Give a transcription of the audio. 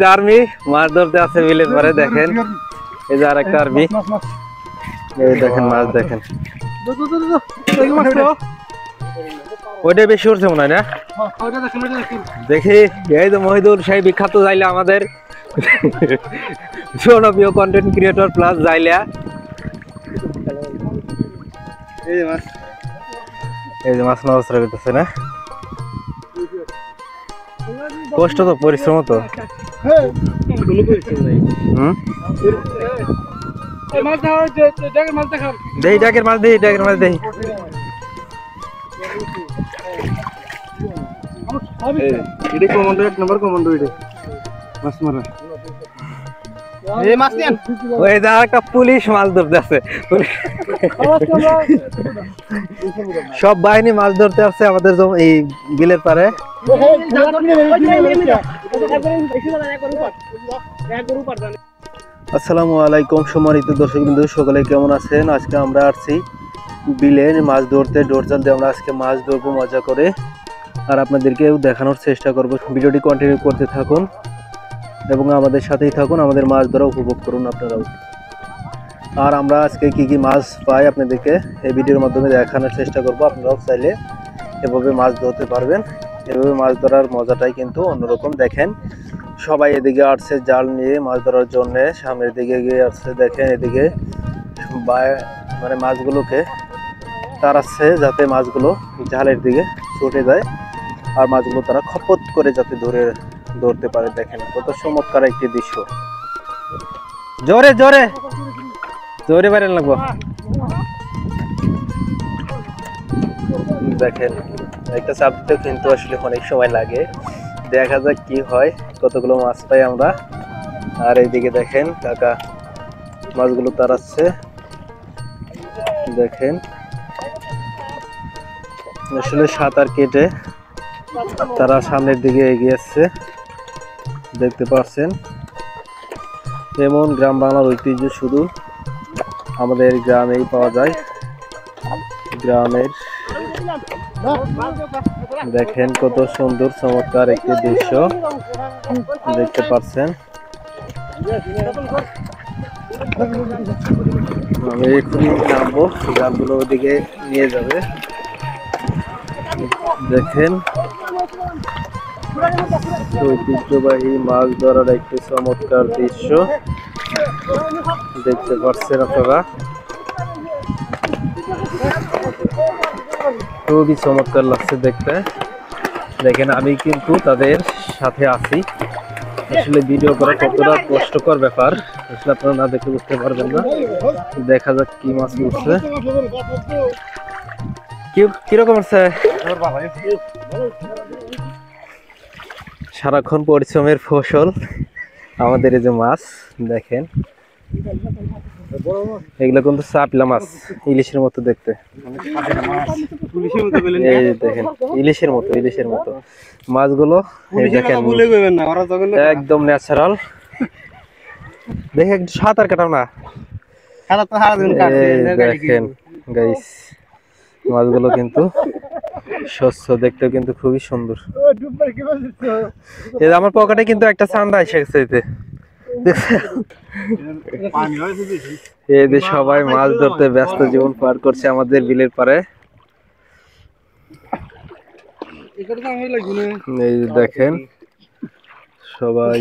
army মাছ ধরতে আছে বিলের পরে দেখেন এই যে আর একটা আর্মি দেখেন মাছ দেখেন ওইটা বেশি উঠছে মনে হয় না দেখি এই তো মহিদুর সেই বিখ্যাত জাইলা আমাদের জনপ্রিয় কন্টেন্ট ক্রিয়েটর প্লাস জাইলা এই যে মাছ নড়াচড়া করতেছে না কষ্ট তো পরিশ্রম তো দেই ডাকের মাছ দেই এটা কমান্ডো এক নাম্বার কমান্ডো এটা মাছ মারা এই মাছ নেন ওই যা একটা পুলিশ মাছ ধরতে আছে সব বাহিনী মাছ ধরতে আসছে আমাদের এই বিলের পারে আসসালামু আলাইকুম সম্মানিত দর্শকবৃন্দ সকলে কেমন আছেন আজকে আমরা আসছি বিলে মাছ ধরতে ডোরজাল দিয়ে আমরা আজকে মাছ ধরবো মজা করে আর আপনাদেরকেও দেখানোর চেষ্টা করব ভিডিওটি কন্টিনিউ করতে থাকুন এবং আমাদের সাথেই থাকুন আমাদের মাছ ধরা উপভোগ করুন আপনারাও আর আমরা আজকে কি কি মাছ পাই আপনাদেরকে এই ভিডিওর মাধ্যমে দেখানোর চেষ্টা করব আপনারাও চাইলে এভাবে মাছ ধরতে পারবেন এভাবে মাছ ধরার মজাটাই কিন্তু অন্যরকম দেখেন সবাই এদিকে আসছে জাল নিয়ে মাছ ধরার জন্য সামনের দিকে গিয়ে আসছে দেখেন এদিকে মানে মাছগুলোকে তাড়াচ্ছে যাতে মাছগুলো জালের দিকে ছুটে যায় আর মাছগুলো তারা খপত করে যাতে ধরতে পারে দেখেন কত চমৎকার একটি দৃশ্য জোরে জোরে জোরে বাইরে লাগবো দেখেন একটা চাপ দিতে কিন্তু আসলে অনেক সময় লাগে দেখা যাক কি হয় কতগুলো মাছ পাই আমরা আর এইদিকে দেখেন কাকা মাছগুলো তাড়াচ্ছে দেখেন আসলে সাঁতার কেটে তারা সামনের দিকে এগিয়ে আসছে দেখতে পাচ্ছেন এমন গ্রাম বাংলার ঐতিহ্য শুধু আমাদের গ্রামেই পাওয়া যায় গ্রামের দেখেন কত সুন্দর চমৎকার একটি দৃশ্য দেখতে পাচ্ছেন আমি এখনই নামবো জালগুলো ওদিকে নিয়ে যাবে দেখেন ঐতিহ্যবাহী মাছ ধরার একটি চমৎকার দৃশ্য দেখতে পাচ্ছেন আপনারা খুবই চমৎকার লাগছে দেখতে দেখেন আমি কিন্তু তাদের সাথে আছি আসলে ভিডিও করা কতটা কষ্টকর ব্যাপার আসলে আপনারা না দেখে বুঝতে পারবেন না দেখা যাক কি মাছ উঠছে কিরকম আছে সারাক্ষণ পরিশ্রমের ফসল আমাদের এই যে মাছ দেখেন এগুলো কিন্তু চাপলা মাছ ইলিশের মতো দেখতে এই দেখেন ইলিশের মতো মাছগুলো একদম ন্যাচারাল দেখে একটু সাঁতার কাটাও না দেখেন গাইস মাছগুলো কিন্তু স্বচ্ছ দেখতে কিন্তু খুবই সুন্দর আমার পকেটে কিন্তু একটা চান্দা এসে গেছে এই যে সবাই মাছ ধরতে ব্যস্ত জীবন পার করছে আমাদের বিলের পারে এই যে দেখেন সবাই